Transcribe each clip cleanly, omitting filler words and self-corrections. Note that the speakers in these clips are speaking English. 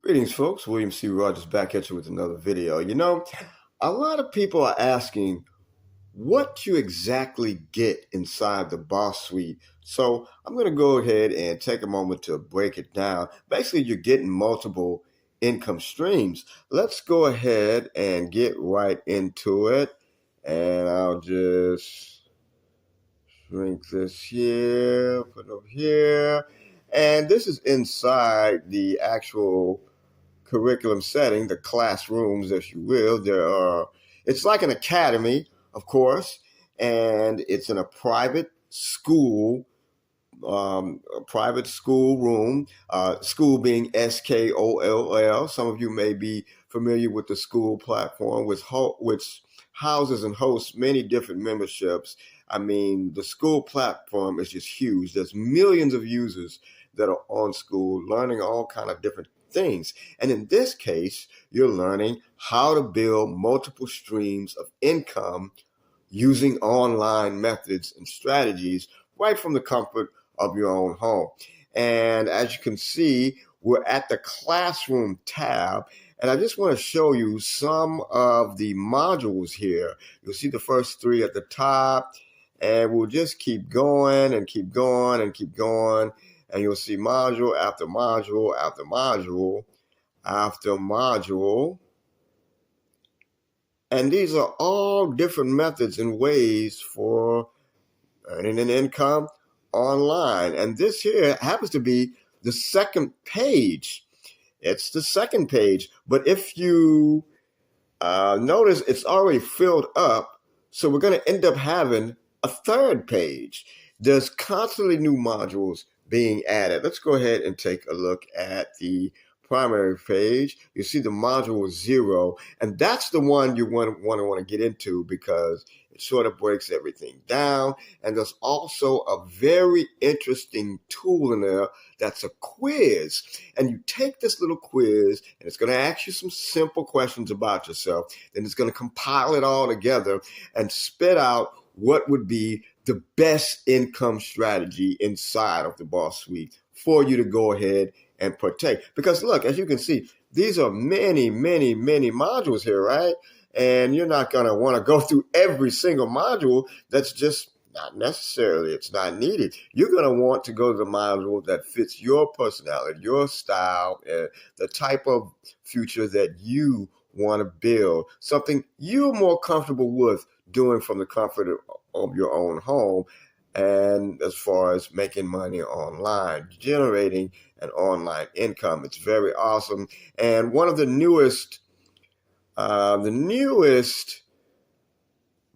Greetings, folks. William C. Rogers back at you with another video. A lot of people are asking what you exactly get inside the Boss Suite. So I'm going to go ahead and take a moment to break it down. Basically, you're getting multiple income streams. Let's go ahead and get right into it. And I'll just shrink this here, put it over here. And this is inside the actual curriculum setting, the classrooms, if you will. It's like an academy, of course, and it's in a private school room, school being SKOLL. Some of you may be familiar with the school platform, which houses and hosts many different memberships. I mean, the school platform is just huge. There's millions of users that are on school learning all kind of different things. And in this case, you're learning how to build multiple streams of income using online methods and strategies right from the comfort of your own home. And as you can see, we're at the classroom tab. And I just want to show you some of the modules here. You'll see the first three at the top, and we'll just keep going and keep going and keep going. And you'll see module after module after module after module. And these are all different methods and ways for earning an income online. And this here happens to be the second page. It's the second page. But if you notice, it's already filled up. So we're going to end up having a third page. There's constantly new modules being added. Let's go ahead and take a look at the primary page. You see the module 0, and that's the one you want to get into because it sort of breaks everything down. And there's also a very interesting tool in there that's a quiz. And you take this little quiz, and it's going to ask you some simple questions about yourself. Then it's going to compile it all together and spit out what would be the best income strategy inside of the Boss Suite for you to go ahead and partake. Because look, as you can see, these are many, many, many modules here, right? And you're not going to want to go through every single module. That's just not necessarily, it's not needed. You're going to want to go to the module that fits your personality, your style, and the type of future that you want to build, something you're more comfortable with doing from the comfort of your own home. And as far as making money online, generating an online income, it's very awesome. And one of the newest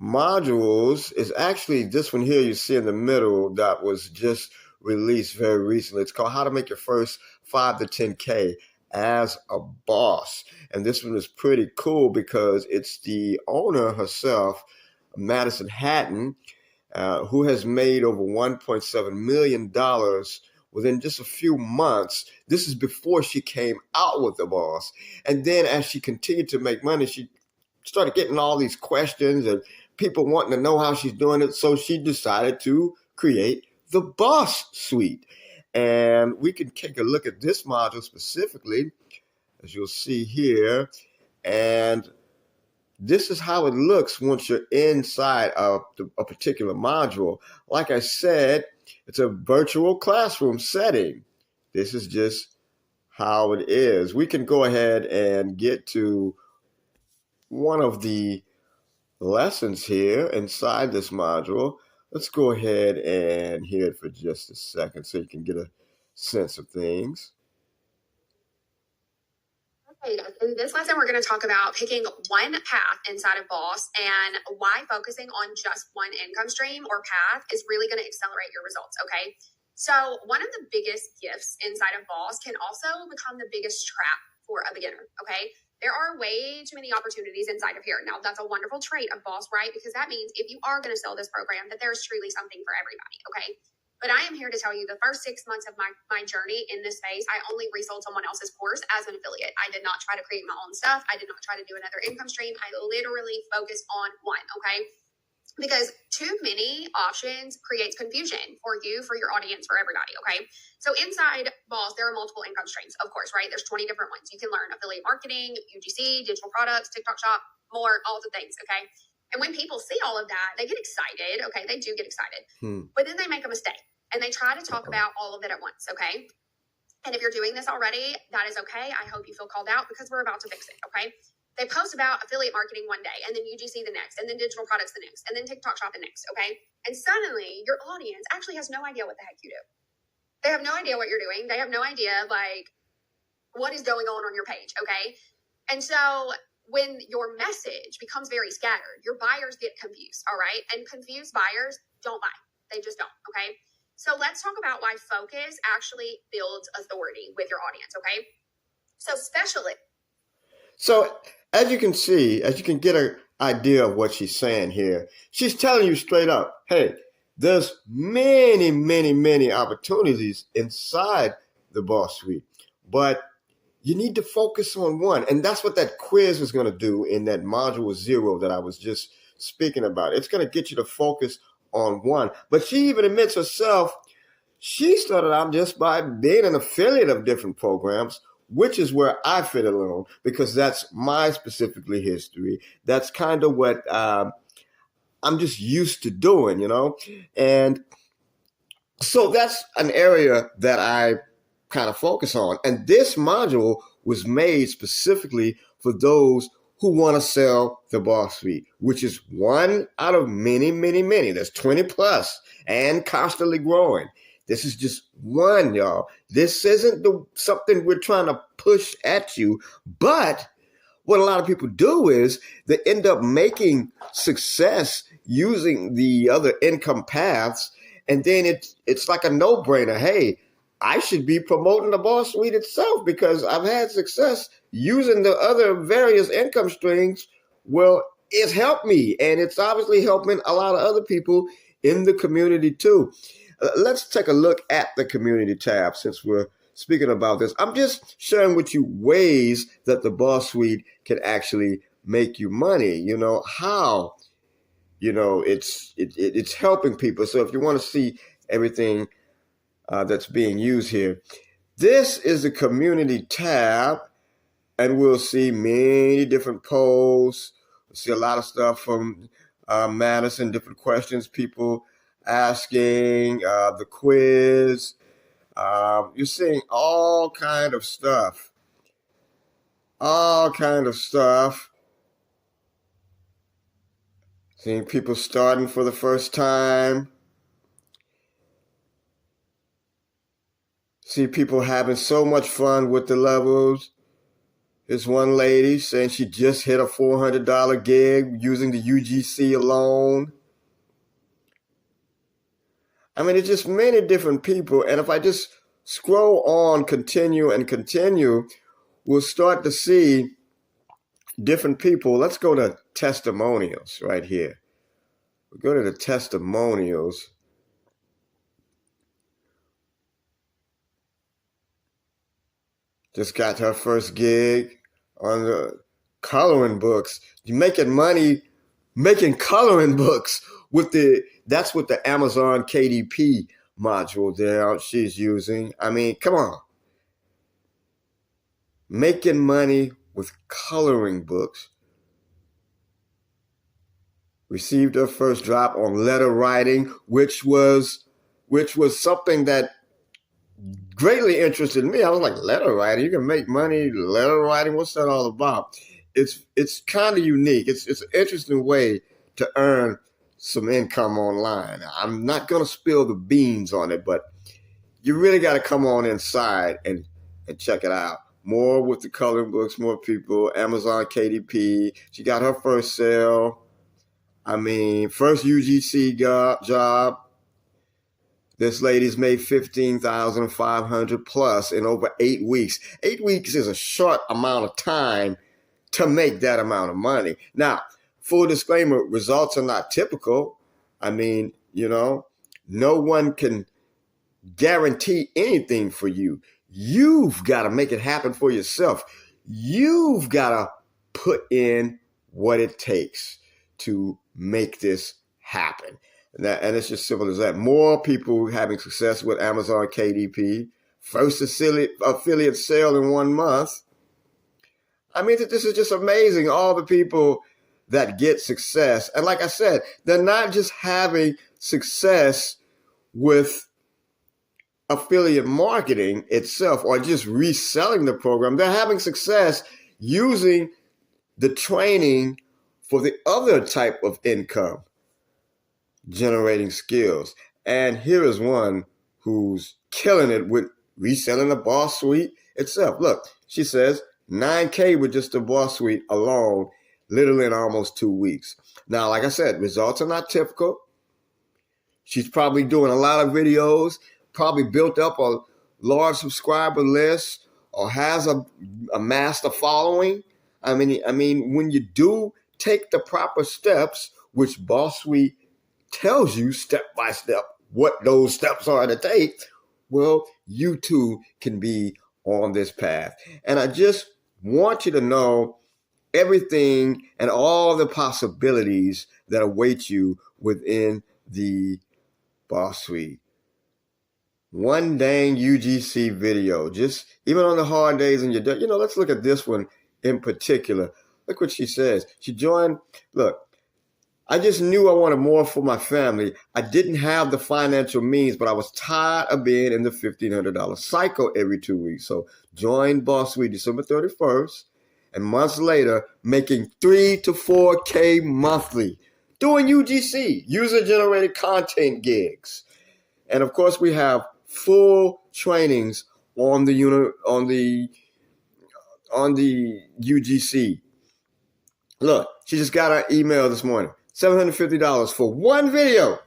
modules is actually this one here you see in the middle that was just released very recently. It's called How to Make Your First 5 to 10K as a Boss. And this one is pretty cool because it's the owner herself, Madison Hatton, who has made over $1.7 million within just a few months. This is before she came out with the Boss. And then as she continued to make money, she started getting all these questions and people wanting to know how she's doing it. So she decided to create the Boss Suite. And we can take a look at this module specifically, as you'll see here. And this is how it looks once you're inside of a particular module. Like I said, it's a virtual classroom setting. This is just how it is. We can go ahead and get to one of the lessons here inside this module. Let's go ahead and hear it for just a second so you can get a sense of things. Hey, in this lesson, we're going to talk about picking one path inside of Boss and why focusing on just one income stream or path is really going to accelerate your results, okay? So one of the biggest gifts inside of Boss can also become the biggest trap for a beginner, okay? There are way too many opportunities inside of here. Now, that's a wonderful trait of Boss, right? Because that means if you are going to sell this program, that there's truly something for everybody, okay? But I am here to tell you the first 6 months of my journey in this space, I only resold someone else's course as an affiliate. I did not try to create my own stuff. I did not try to do another income stream. I literally focused on one, okay? because too many options creates confusion for you, for your audience, for everybody. Okay. So inside Boss, there are multiple income streams, of course, right? There's 20 different ones. You can learn affiliate marketing, UGC, digital products, TikTok shop, more, all the things. Okay. And when people see all of that, they get excited. Okay. They do get excited, but then they make a mistake and they try to talk about all of it at once. Okay. And if you're doing this already, that is okay. I hope you feel called out because we're about to fix it. Okay. They post about affiliate marketing one day, and then UGC the next, and then digital products the next, and then TikTok shop the next, okay? And suddenly, your audience actually has no idea what the heck you do. They have no idea what you're doing. They have no idea, like, what is going on your page, okay? And so when your message becomes very scattered, your buyers get confused, all right? And confused buyers don't buy. They just don't, okay? So let's talk about why focus actually builds authority with your audience, okay? So So as you can see, as you can get an idea of what she's saying here, she's telling you straight up, hey, there's many, many, many opportunities inside the Boss Suite, but you need to focus on one. And that's what that quiz is going to do in that module 0 that I was just speaking about. It's going to get you to focus on one. But she even admits herself, she started out just by being an affiliate of different programs, which is where I fit along because that's my specifically history. That's kind of what I'm just used to doing, you know? And so that's an area that I kind of focus on. And this module was made specifically for those who want to sell the Boss Suite, which is one out of many, many, many. There's 20 plus and constantly growing. This is just one, y'all. This isn't something we're trying to push at you. But what a lot of people do is they end up making success using the other income paths. And then it's like a no-brainer. Hey, I should be promoting the Boss Suite itself because I've had success using the other various income streams. Well, it's helped me, and it's obviously helping a lot of other people in the community too. Let's take a look at the community tab since we're speaking about this. I'm just sharing with you ways that the Boss Suite can actually make you money. You know, how, you know, it's helping people. So if you want to see everything that's being used here, this is the community tab, and we'll see many different posts. We'll see a lot of stuff from Madison, different questions people asking, the quiz. You're seeing all kind of stuff. Seeing people starting for the first time. See people having so much fun with the levels. There's one lady saying she just hit a $400 gig using the UGC alone. I mean, it's just many different people. And if I just scroll on, continue, we'll start to see different people. Let's go to testimonials right here. We'll go to the testimonials. Just got her first gig on the coloring books. You're making money making coloring books that's what the Amazon KDP module there she's using. I mean, come on. Making money with coloring books. Received her first drop on letter writing, which was something that greatly interested me. I was like, letter writing? You can make money letter writing? What's that all about? It's kind of unique. It's an interesting way to earn some income online. I'm not going to spill the beans on it, but you really got to come on inside and check it out. More with the coloring books, more people. Amazon KDP. She got her first sale. I mean, first UGC job. This lady's made $15,500 plus in over 8 weeks. 8 weeks is a short amount of time to make that amount of money. Now, full disclaimer, results are not typical. I mean, no one can guarantee anything for you. You've got to make it happen for yourself. You've got to put in what it takes to make this happen. And it's just simple as that. More people having success with Amazon KDP, first affiliate sale in 1 month. I mean, this is just amazing. All the people that get success. And like I said, they're not just having success with affiliate marketing itself or just reselling the program. They're having success using the training for the other type of income generating skills. And here is one who's killing it with reselling the Boss Suite itself. Look, she says $9K with just the Boss Suite alone, literally in almost 2 weeks. Now, like I said, results are not typical. She's probably doing a lot of videos, probably built up a large subscriber list or has amassed a following. I mean, when you do take the proper steps, which Boss Suite tells you step by step what those steps are to take, well, you too can be on this path. And I just want you to know everything and all the possibilities that await you within the Boss Suite. One dang UGC video, just even on the hard days and you're let's look at this one in particular. Look what she says. She joined, look, I just knew I wanted more for my family. I didn't have the financial means, but I was tired of being in the $1,500 cycle every 2 weeks. So joined Boss Suite December 31st, and months later, making 3 to 4K monthly, doing UGC, user-generated content gigs. And of course, we have full trainings on the UGC. Look, she just got an email this morning. $750 for one video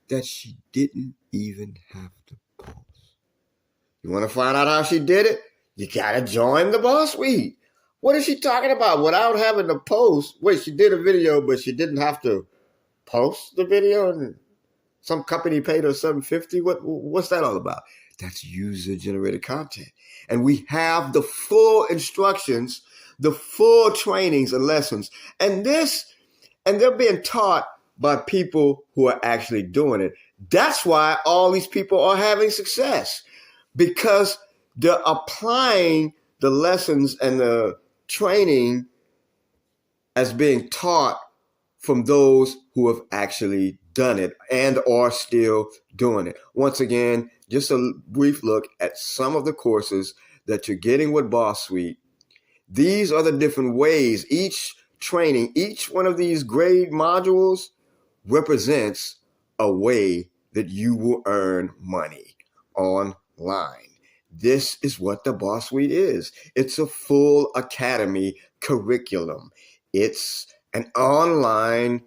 that she didn't even have to post. You want to find out how she did it? You got to join the Boss Suite. What is she talking about? Without having to post? Wait, she did a video, but she didn't have to post the video? And some company paid her $750? What's that all about? That's user-generated content. And we have the full instructions, the full trainings and lessons. And they're being taught by people who are actually doing it. That's why all these people are having success, because they're applying the lessons and the training as being taught from those who have actually done it and are still doing it. Once again, just a brief look at some of the courses that you're getting with Boss Suite. These are the different ways each training, each one of these grade modules represents a way that you will earn money online. This is what the Boss Suite is. It's a full academy curriculum. It's an online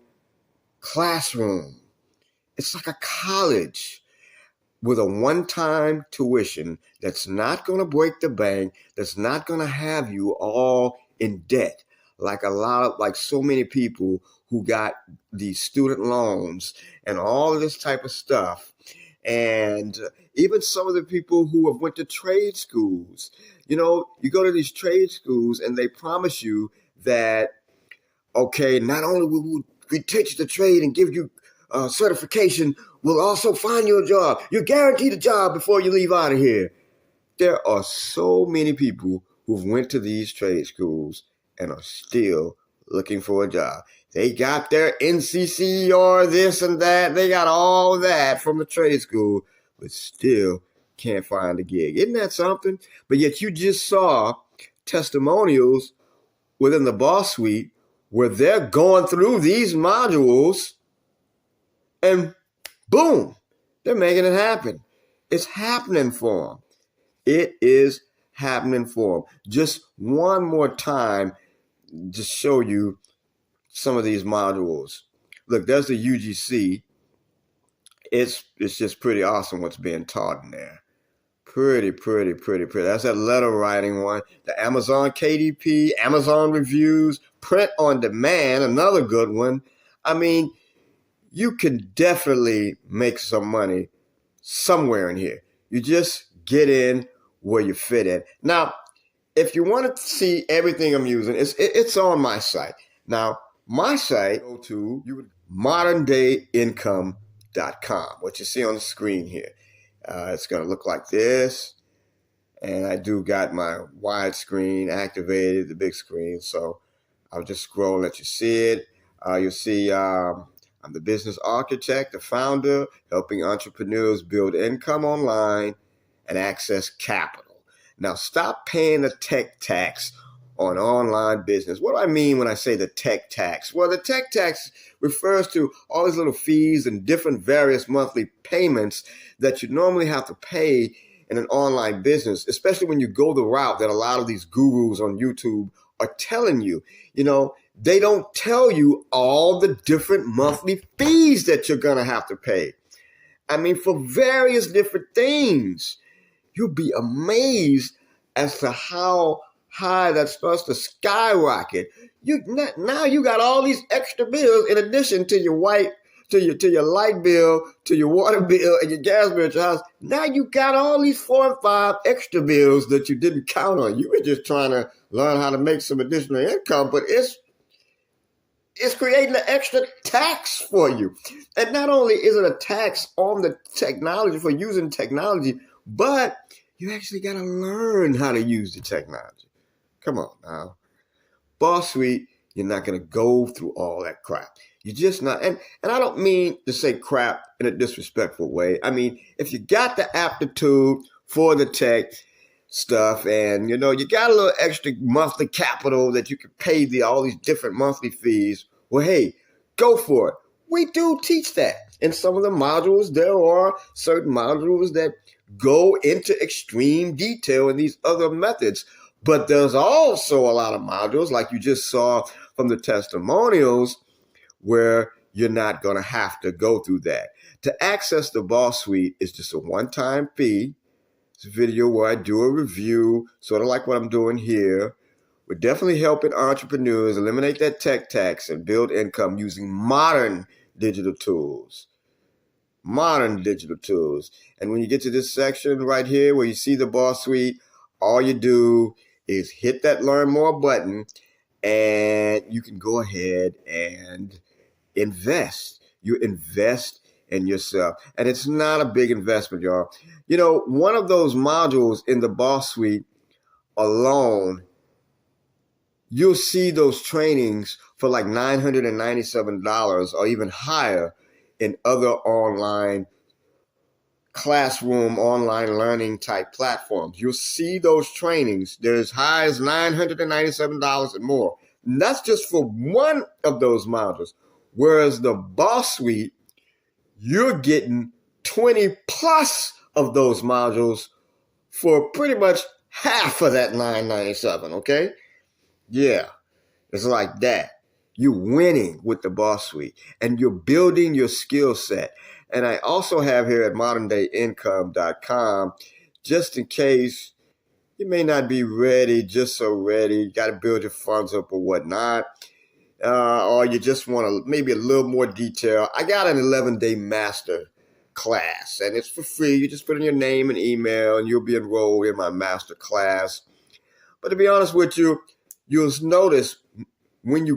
classroom. It's like a college with a one-time tuition that's not going to break the bank, that's not going to have you all in debt. Like so many people who got these student loans and all of this type of stuff. And even some of the people who have went to trade schools. You go to these trade schools and they promise you that, okay, not only will we teach you the trade and give you certification, we'll also find you a job. You're guaranteed a job before you leave out of here. There are so many people who've went to these trade schools and are still looking for a job. They got their NCC or this and that. They got all that from the trade school, but still can't find a gig. Isn't that something? But yet you just saw testimonials within the Boss Suite where they're going through these modules and boom, they're making it happen. It's happening for them. It is happening for them. Just one more time, just show you some of these modules. Look, there's the UGC. It's just pretty awesome what's being taught in there. Pretty. That's that letter writing one. The Amazon KDP, Amazon reviews, print on demand, another good one. I mean, you can definitely make some money somewhere in here. You just get in where you fit in. Now, if you want to see everything I'm using, it's on my site. Now, my site, you would moderndayincome.com. What you see on the screen here. It's going to look like this. And I do got my widescreen activated, the big screen. So I'll just scroll and let you see it. You'll see I'm the business architect, the founder, helping entrepreneurs build income online and access capital. Now, stop paying the tech tax on online business. What do I mean when I say the tech tax? Well, the tech tax refers to all these little fees and different various monthly payments that you normally have to pay in an online business, especially when you go the route that a lot of these gurus on YouTube are telling you. You know, they don't tell you all the different monthly fees that you're going to have to pay. I mean, for various different things. You'll be amazed as to how high that starts to skyrocket. Now you got all these extra bills in addition to your to your light bill, to your water bill, and your gas bill at your house. Now you got all these 4 and 5 extra bills that you didn't count on. You were just trying to learn how to make some additional income, but it's creating an extra tax for you. And not only is it a tax on the technology for using technology, but you actually got to learn how to use the technology. Come on now. Boss Suite, you're not going to go through all that crap. You're just not. And I don't mean to say crap in a disrespectful way. I mean, if you got the aptitude for the tech stuff and, you know, you got a little extra monthly capital that you can pay all these different monthly fees, well, hey, go for it. We do teach that. In some of the modules, there are certain modules that go into extreme detail in these other methods. But there's also a lot of modules, like you just saw from the testimonials, where you're not going to have to go through that. To access the Boss Suite is just a one-time fee. It's a video where I do a review, sort of like what I'm doing here. We're definitely helping entrepreneurs eliminate that tech tax and build income using modern digital tools. Modern digital tools. And when you get to this section right here where you see the Boss Suite, all you do is hit that Learn More button and you can go ahead and invest. You invest in yourself. And it's not a big investment, y'all. You know, one of those modules in the Boss Suite alone, you'll see those trainings for like $997 or even higher in other online classroom, online learning type platforms. You'll see those trainings. They're as high as $997 and more. And that's just for one of those modules. Whereas the Boss Suite, you're getting 20 plus of those modules for pretty much half of that $997, okay? Yeah, it's like that. You're winning with the Boss Suite and you're building your skill set. And I also have here at moderndayincome.com, just in case you may not be ready, just so ready, you got to build your funds up or whatnot, or you just want maybe a little more detail. I got an 11-day master class and it's for free. You just put in your name and email and you'll be enrolled in my master class. But to be honest with you, you'll notice when you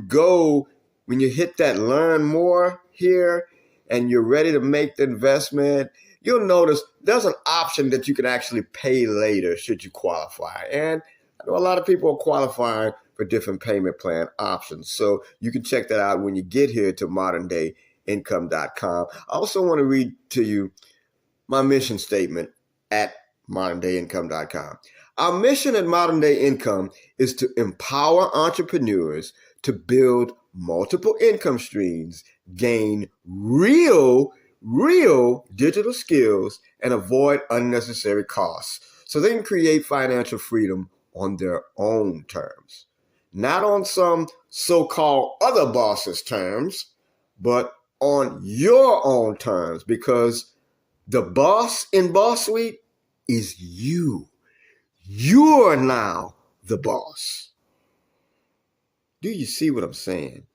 hit that Learn More here and you're ready to make the investment, you'll notice there's an option that you can actually pay later should you qualify. And I know a lot of people are qualifying for different payment plan options. So you can check that out when you get here to moderndayincome.com. I also want to read to you my mission statement at moderndayincome.com. Our mission at Modern Day Income is to empower entrepreneurs to build multiple income streams, gain real digital skills, and avoid unnecessary costs so they can create financial freedom on their own terms. Not on some so-called other bosses' terms, but on your own terms, because the boss in Boss Suite is you. You're now the boss. Do you see what I'm saying?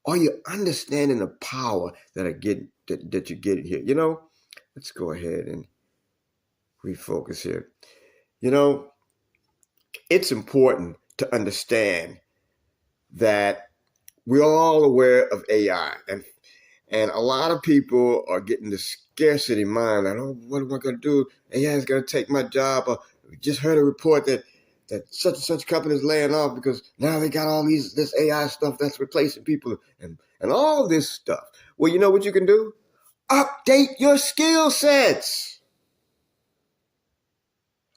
Are you understanding the power that you're getting here? You know, let's go ahead and refocus here. You know, it's important to understand that we're all aware of AI. And a lot of people are getting the scarcity mind. Like, oh, what am I going to do? AI is going to take my job. Or we just heard a report that such and such company is laying off because now they got all this AI stuff that's replacing people and all this stuff. Well, you know what you can do? Update your skill sets.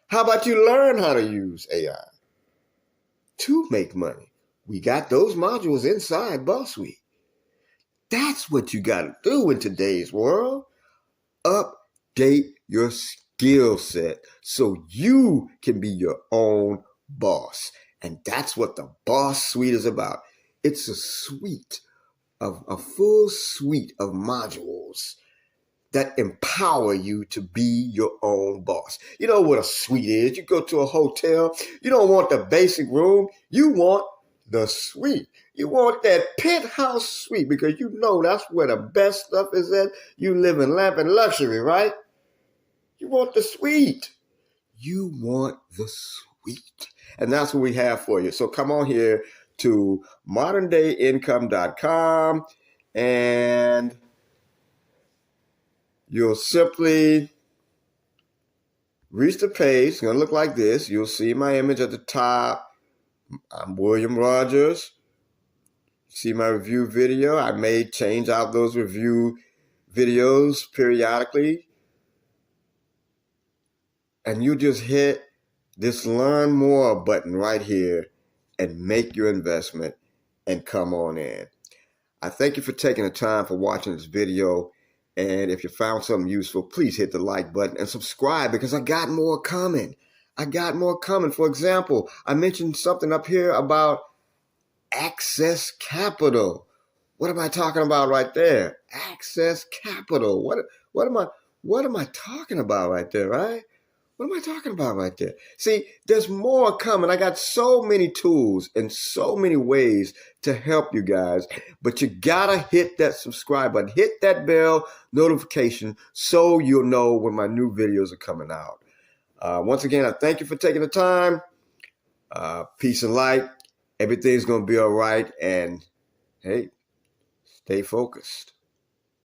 How about you learn how to use AI to make money? We got those modules inside Boss Suite. That's what you got to do in today's world. Update your skill set so you can be your own boss. And that's what the Boss Suite is about. It's a full suite of modules that empower you to be your own boss. You know what a suite is? You go to a hotel, you don't want the basic room, you want the suite. You want that penthouse suite because you know that's where the best stuff is at. You live in luxury, right? You want the suite. You want the suite. And that's what we have for you. So come on here to moderndayincome.com and you'll simply reach the page. It's going to look like this. You'll see my image at the top. I'm William Rogers. See my review video. I may change out those review videos periodically. And you just hit this Learn More button right here and make your investment and come on in. I thank you for taking the time for watching this video. And if you found something useful, please hit the like button and subscribe because I got more coming. For example, I mentioned something up here about Access Capital. What am I talking about right there? Access Capital. What am I talking about right there, right? What am I talking about right there? See, there's more coming. I got so many tools and so many ways to help you guys, but you gotta hit that subscribe button, hit that bell notification so you'll know when my new videos are coming out. Once again, I thank you for taking the time. Peace and light. Everything's gonna be all right. And hey, stay focused.